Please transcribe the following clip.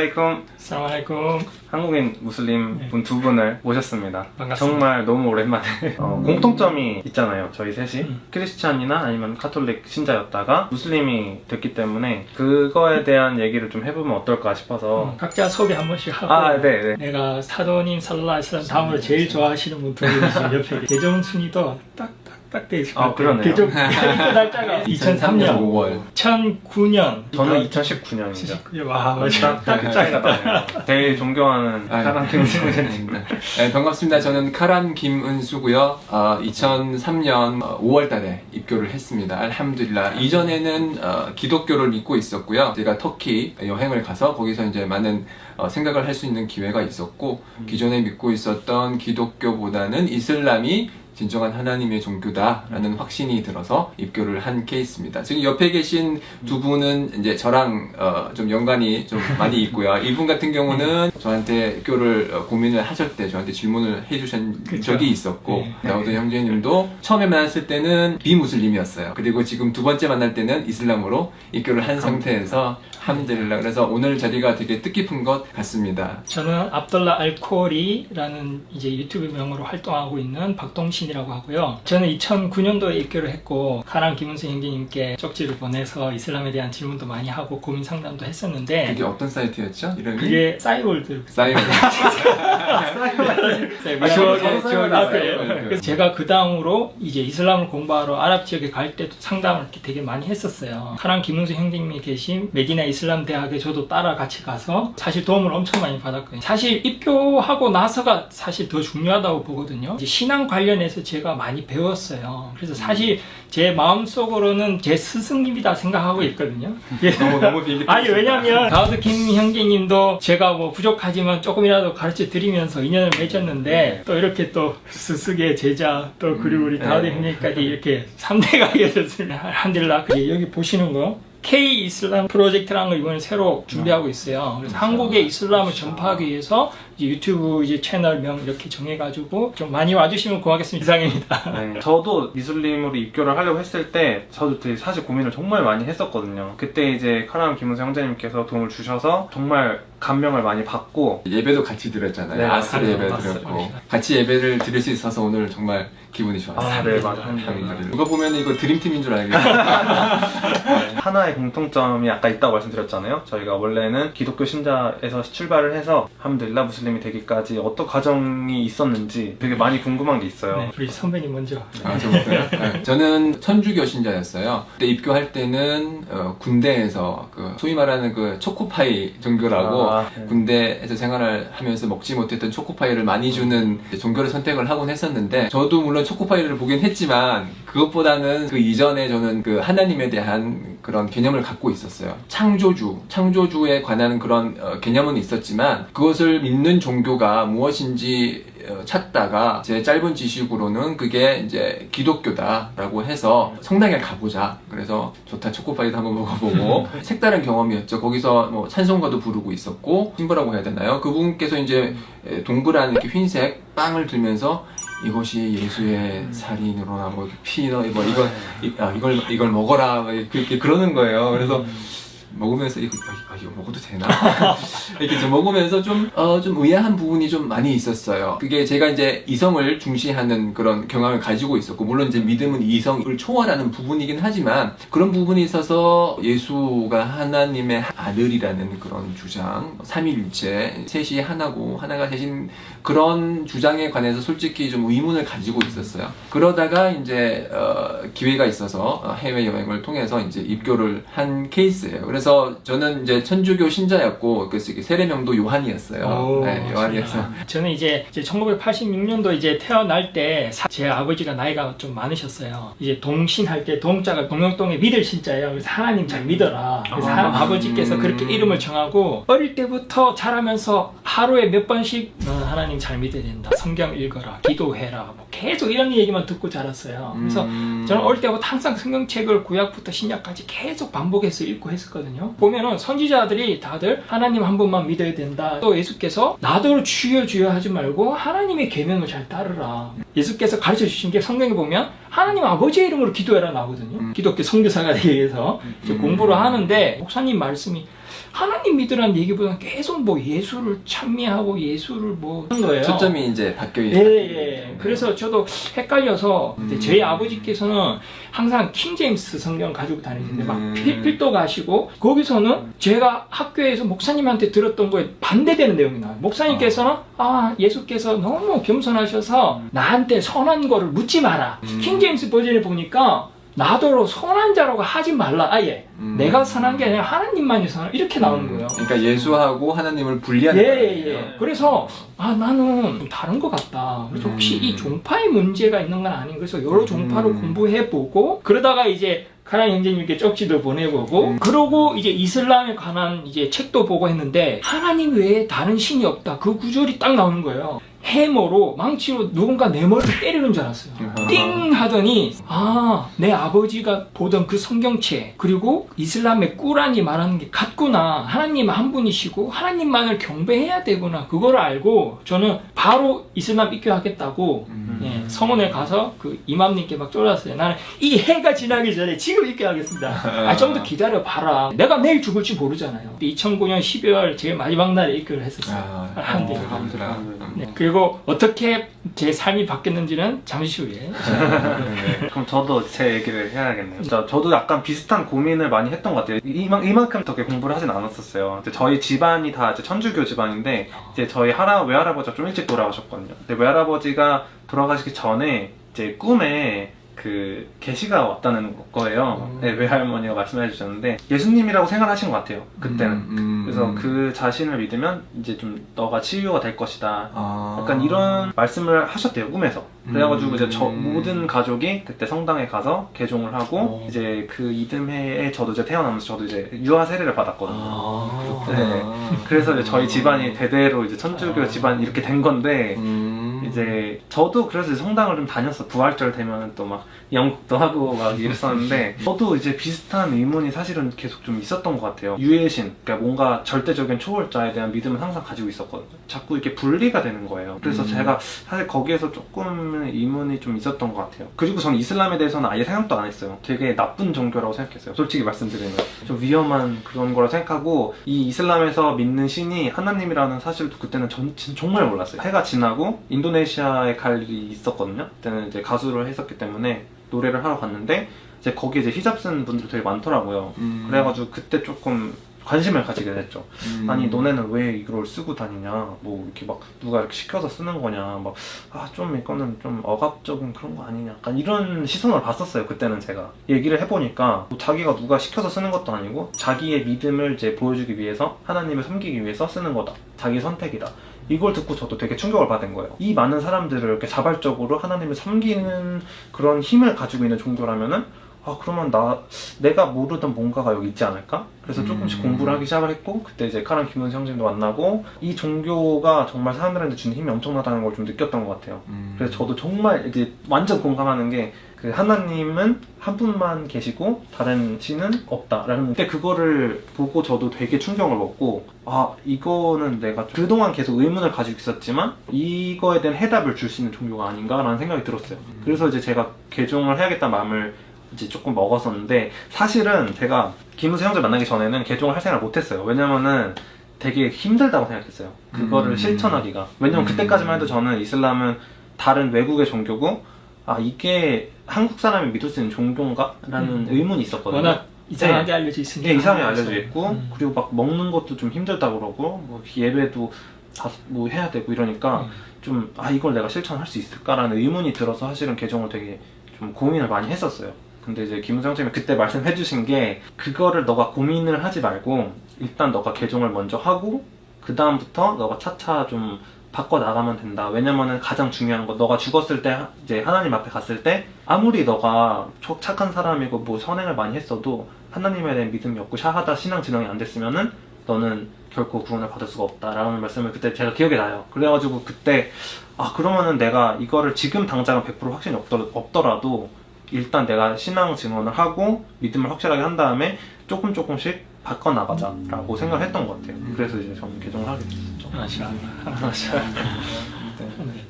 살라말레이쿰. 살라말레이쿰. 한국인 무슬림 분 두 분을 모셨습니다. 반갑습니다. 정말 너무 오랜만에 공통점이 있잖아요. 저희 셋이 크리스찬이나 아니면 카톨릭 신자였다가 무슬림이 됐기 때문에 그거에 대한 얘기를 좀 해보면 어떨까 싶어서 각자 소개 한 번씩 하고 네. 내가 사도님 살라알라이슬람 다음으로 제일 좋아하시는 분 두 분이 지금 옆에 계정 순위도 딱딱딱 돼 있을 것 같아요. 그러네요. 계정 날짜가 2003년 5월 2009년 저는 2019년이죠. 와 맞아. 딱 차이가 나네요. 제일 존경하는 카란 김은수 선생님. 네, 반갑습니다. 저는 카란 김은수고요. 2003년 5월 달에 입교를 했습니다. 알함두릴라. 이전에는 기독교를 믿고 있었고요. 제가 터키 여행을 가서 거기서 이제 많은 생각을 할 수 있는 기회가 있었고 기존에 믿고 있었던 기독교보다는 이슬람이 진정한 하나님의 종교다라는 확신이 들어서 입교를 한 케이스입니다. 지금 옆에 계신 두 분은 이제 저랑 좀 연관이 좀 많이 있고요. 이분 같은 경우는 저한테 입교를 고민을 하실 때 저한테 질문을 해주신 적이 있었고 다우드 형제님도 처음에 만났을 때는 비무슬림이었어요. 그리고 지금 두 번째 만날 때는 이슬람으로 입교를 한 상태에서 함들라. 그래서 오늘 자리가 되게 뜻깊은 것 같습니다. 저는 압돌라 알코리라는 이제 유튜브 명으로 활동하고 있는 박동신이라고 하고요. 저는 2009년도에 입교를 했고 카란 김은수 형제님께 쪽지를 보내서 이슬람에 대한 질문도 많이 하고 고민 상담도 했었는데 그게 어떤 사이트였죠? 이름이? 그게 싸이월드. 사이버. 그래서 제가 그 다음으로 이제 이슬람을 공부하러 아랍 지역에 갈 때도 상담을 이렇게 되게 많이 했었어요. 카란 김은수 형제님이 계신 메디나 이슬람 대학에 저도 따라 같이 가서 사실 도움을 엄청 많이 받았거든요. 사실 입교하고 나서가 사실 더 중요하다고 보거든요. 이제 신앙 관련해서 제가 많이 배웠어요. 그래서 사실 제 마음속으로는 제 스승님이다 생각하고 있거든요. 너무 비밀. 아니 왜냐면 다우드 김 형제님도 제가 뭐 부족하지만 조금이라도 가르쳐 드리면서 인연을 맺었는데 또 이렇게 또 스승의 제자 또 그리고 우리 다우드 형제님까지 이렇게 3대가 이어졌습니다. 알함두릴라. 여기 보시는 거 K 이슬람 프로젝트라는 걸 이번에 새로 준비하고 있어요. 그래서 한국의 이슬람을 전파하기 위해서 이제 유튜브 이제 채널명 이렇게 정해가지고 좀 많이 와주시면 고맙겠습니다. 이상입니다. 네, 저도 미술림으로 입교를 하려고 했을 때 저도 되게 사실 고민을 정말 많이 했었거든요. 그때 이제 카란 김은수 형제님께서 도움을 주셔서 정말 감명을 많이 받고 예배도 같이 드렸잖아요. 네, 아스르 예배 맞습니다. 드렸고 같이 예배를 드릴 수 있어서 오늘 정말 기분이 좋았어요. 네, 맞아요. 누가 보면 이거 드림팀인 줄 알겠어요. 하나의 공통점이 아까 있다고 말씀드렸잖아요. 저희가 원래는 기독교 신자에서 출발을 해서 함들라 무슬림이 되기까지 어떤 과정이 있었는지 되게 많이 궁금한 게 있어요. 네, 우리 선배님 먼저. 저부터요? 네. 저는 천주교 신자였어요. 그때 입교할 때는 군대에서 그 소위 말하는 그 초코파이 종교라고 네. 군대에서 생활을 하면서 먹지 못했던 초코파이를 많이 주는 종교를 선택을 하곤 했었는데 저도 물론 초코파이를 보긴 했지만 그것보다는 그 이전에 저는 그 하나님에 대한 그런 개념을 갖고 있었어요. 창조주에 관한 그런 개념은 있었지만 그것을 믿는 종교가 무엇인지 찾다가 제 짧은 지식으로는 그게 이제 기독교다라고 해서 성당에 가보자. 그래서 좋다 초코파이도 한번 먹어보고 색다른 경험이었죠. 거기서 뭐 찬송가도 부르고 있었고 신부라고 해야 되나요? 그분께서 이제 동그란 이렇게 흰색 빵을 들면서 이것이 예수의 살인으로나 뭐 피너 뭐 이걸 먹어라 이렇게 그러는 거예요. 그래서 먹으면서 이거 먹어도 되나? 이렇게 좀 먹으면서 좀 의아한 부분이 좀 많이 있었어요. 그게 제가 이제 이성을 중시하는 그런 경향을 가지고 있었고, 물론 이제 믿음은 이성을 초월하는 부분이긴 하지만 그런 부분이 있어서 예수가 하나님의 아들이라는 그런 주장, 삼위일체, 셋이 하나고 하나가 셋인 그런 주장에 관해서 솔직히 좀 의문을 가지고 있었어요. 그러다가 이제 기회가 있어서 해외 여행을 통해서 이제 입교를 한 케이스예요. 그래서 저는 이제 천주교 신자였고 그래서 세례명도 요한이었어요. 네, 요한이었어요. 저는 이제 1986년도 이제 태어날 때 제 아버지가 나이가 좀 많으셨어요. 이제 동신할 때 동자가 동명동에 믿을 신자예요. 그래서 하나님 잘 믿어라. 그래서 아버지께서 그렇게 이름을 정하고 어릴 때부터 자라면서 하루에 몇 번씩 너는 하나님 잘 믿어야 된다. 성경 읽어라. 기도해라. 뭐 계속 이런 얘기만 듣고 자랐어요. 그래서 저는 어릴 때부터 항상 성경책을 구약부터 신약까지 계속 반복해서 읽고 했었거든요. 보면은 선지자들이 다들 하나님 한 분만 믿어야 된다. 또 예수께서 나더러 주여 주여 하지 말고 하나님의 계명을 잘 따르라. 예수께서 가르쳐 주신 게 성경에 보면 하나님 아버지의 이름으로 기도해라 나오거든요. 기독교 선교사가 되기 위해서 이제 공부를 하는데 목사님 말씀이 하나님 믿으라는 얘기보다는 계속 뭐 예수를 찬미하고 예수를 뭐 하는 거예요. 초점이 이제 바뀌어 예, 있어요. 예. 그래서 저도 헷갈려서 근데 저희 아버지께서는 항상 킹제임스 성경 가지고 다니시는데 막 필도 가시고 거기서는 제가 학교에서 목사님한테 들었던 거에 반대되는 내용이 나와요. 목사님께서는 예수께서 너무 겸손하셔서 나한테 선한 거를 묻지 마라. 킹제임스 버전에 보니까 나더러 선한 자라고 하지 말라. 아예 내가 선한 게 아니라 하나님만이 선한 이렇게 나오는 거예요. 그러니까 예수하고 하나님을 분리하는 거예요. 예. 그래서 나는 좀 다른 것 같다. 그래서 혹시 이 종파의 문제가 있는 건 아닌가. 그래서 여러 종파를 공부해보고 그러다가 이제 카란 형제님께 쪽지도 보내보고 그러고 이제 이슬람에 관한 이제 책도 보고 했는데 하나님 외에 다른 신이 없다. 그 구절이 딱 나오는 거예요. 해머로 망치로 누군가 내 머리를 때리는 줄 알았어요. 띵 하더니 내 아버지가 보던 그 성경책 그리고 이슬람의 꾸란이 말하는 게 같구나. 하나님 한 분이시고 하나님만을 경배해야 되구나. 그걸 알고 저는 바로 이슬람 입교하겠다고 성원에 가서 그 이맘님께 막 쫄았어요. 나는 이 해가 지나기 전에 지금 입교하겠습니다. 좀 더 기다려봐라. 내가 내일 죽을지 모르잖아요. 2009년 12월 제일 마지막 날에 입교를 했었어요. 네. 그리고 어떻게 제 삶이 바뀌었는지는 잠시 후에. 그럼 저도 제 얘기를 해야겠네요. 저도 약간 비슷한 고민을 많이 했던 것 같아요. 이만큼 더 공부를 하진 않았었어요. 이제 저희 집안이 다 이제 천주교 집안인데 이제 저희 외할아버지가 좀 일찍 돌아가셨거든요. 근데 외할아버지가 돌아가시기 전에 이제 꿈에 그 계시가 왔다는 거예요. 네, 외할머니가 말씀해 주셨는데 예수님이라고 생각하신 것 같아요. 그때는. 그래서 그 자신을 믿으면 이제 좀 너가 치유가 될 것이다. 약간 이런 말씀을 하셨대요, 꿈에서. 그래가지고 이제 모든 가족이 그때 성당에 가서 개종을 하고 이제 그 이듬해에 저도 이제 태어나면서 저도 이제 유아 세례를 받았거든요. 네. 그래서 이제 저희 집안이 대대로 이제 천주교 집안이 이렇게 된 건데 이제 저도 그래서 이제 성당을 좀 다녔어. 부활절 되면 또 막 영국도 하고 막 이랬었는데 저도 이제 비슷한 의문이 사실은 계속 좀 있었던 것 같아요. 유해신, 그러니까 뭔가 절대적인 초월자에 대한 믿음을 항상 가지고 있었거든요. 자꾸 이렇게 분리가 되는 거예요. 그래서 제가 사실 거기에서 조금 의문이 좀 있었던 것 같아요. 그리고 저는 이슬람에 대해서는 아예 생각도 안 했어요. 되게 나쁜 종교라고 생각했어요. 솔직히 말씀드리면 좀 위험한 그런 거라고 생각하고 이 이슬람에서 믿는 신이 하나님이라는 사실도 그때는 정말 몰랐어요. 해가 지나고 인도네시아에 갈 일이 있었거든요. 그때는 이제 가수를 했었기 때문에 노래를 하러 갔는데 이제 거기에 이제 히잡 쓴 분들이 되게 많더라고요. 그래가지고 그때 조금 관심을 가지게 됐죠. 아니 너네는 왜 이걸 쓰고 다니냐, 뭐 이렇게 막 누가 이렇게 시켜서 쓰는 거냐, 막 좀 이거는 좀 억압적인 그런 거 아니냐, 약간 이런 시선을 봤었어요. 그때는 제가 얘기를 해보니까 뭐 자기가 누가 시켜서 쓰는 것도 아니고 자기의 믿음을 이제 보여주기 위해서 하나님을 섬기기 위해서 쓰는 거다, 자기 선택이다. 이걸 듣고 저도 되게 충격을 받은 거예요. 이 많은 사람들을 이렇게 자발적으로 하나님을 섬기는 그런 힘을 가지고 있는 종교라면은 그러면 내가 모르던 뭔가가 여기 있지 않을까? 그래서 조금씩 공부를 하기 시작을 했고 그때 이제 카란 김은수 형님도 만나고 이 종교가 정말 사람들한테 주는 힘이 엄청나다는 걸 좀 느꼈던 것 같아요. 그래서 저도 정말 이제 완전 공감하는 게 그 하나님은 한 분만 계시고 다른 신은 없다라는, 근데 그거를 보고 저도 되게 충격을 먹고 이거는 내가 그동안 계속 의문을 가지고 있었지만 이거에 대한 해답을 줄 수 있는 종교가 아닌가라는 생각이 들었어요. 그래서 이제 제가 개종을 해야겠다는 마음을 이제 조금 먹었었는데 사실은 제가 김은수 형제 만나기 전에는 개종을 할 생각을 못했어요. 왜냐면은 되게 힘들다고 생각했어요. 그거를 실천하기가. 왜냐면 그때까지만 해도 저는 이슬람은 다른 외국의 종교고 이게 한국 사람이 믿을 수 있는 종교인가? 라는 의문이 있었거든요. 워낙 이상하게 알려져 있으니까. 네, 이상하게 알려져 있고 그리고 막 먹는 것도 좀 힘들다고 그러고 뭐 예배도 뭐 해야 되고 이러니까 좀 이걸 내가 실천할 수 있을까라는 의문이 들어서 사실은 개종을 되게 좀 고민을 많이 했었어요. 근데 이제 김은성 선생님이 그때 말씀해 주신 게 그거를 너가 고민을 하지 말고 일단 너가 개종을 먼저 하고 그 다음부터 너가 차차 좀 바꿔 나가면 된다. 왜냐면은 가장 중요한 거, 너가 죽었을 때 이제 하나님 앞에 갔을 때 아무리 너가 착한 사람이고 뭐 선행을 많이 했어도 하나님에 대한 믿음이 없고 샤하다 신앙 진흥이 안 됐으면은 너는 결코 구원을 받을 수가 없다라는 말씀을 그때 제가 기억이 나요. 그래가지고 그때 그러면은 내가 이거를 지금 당장은 100% 확신이 없더라도 일단 내가 신앙 증언을 하고 믿음을 확실하게 한 다음에 조금씩 바꿔나가자라고 생각을 했던 것 같아요. 그래서 이제 저는 개종을 하게 됐었죠. 마샤. 네.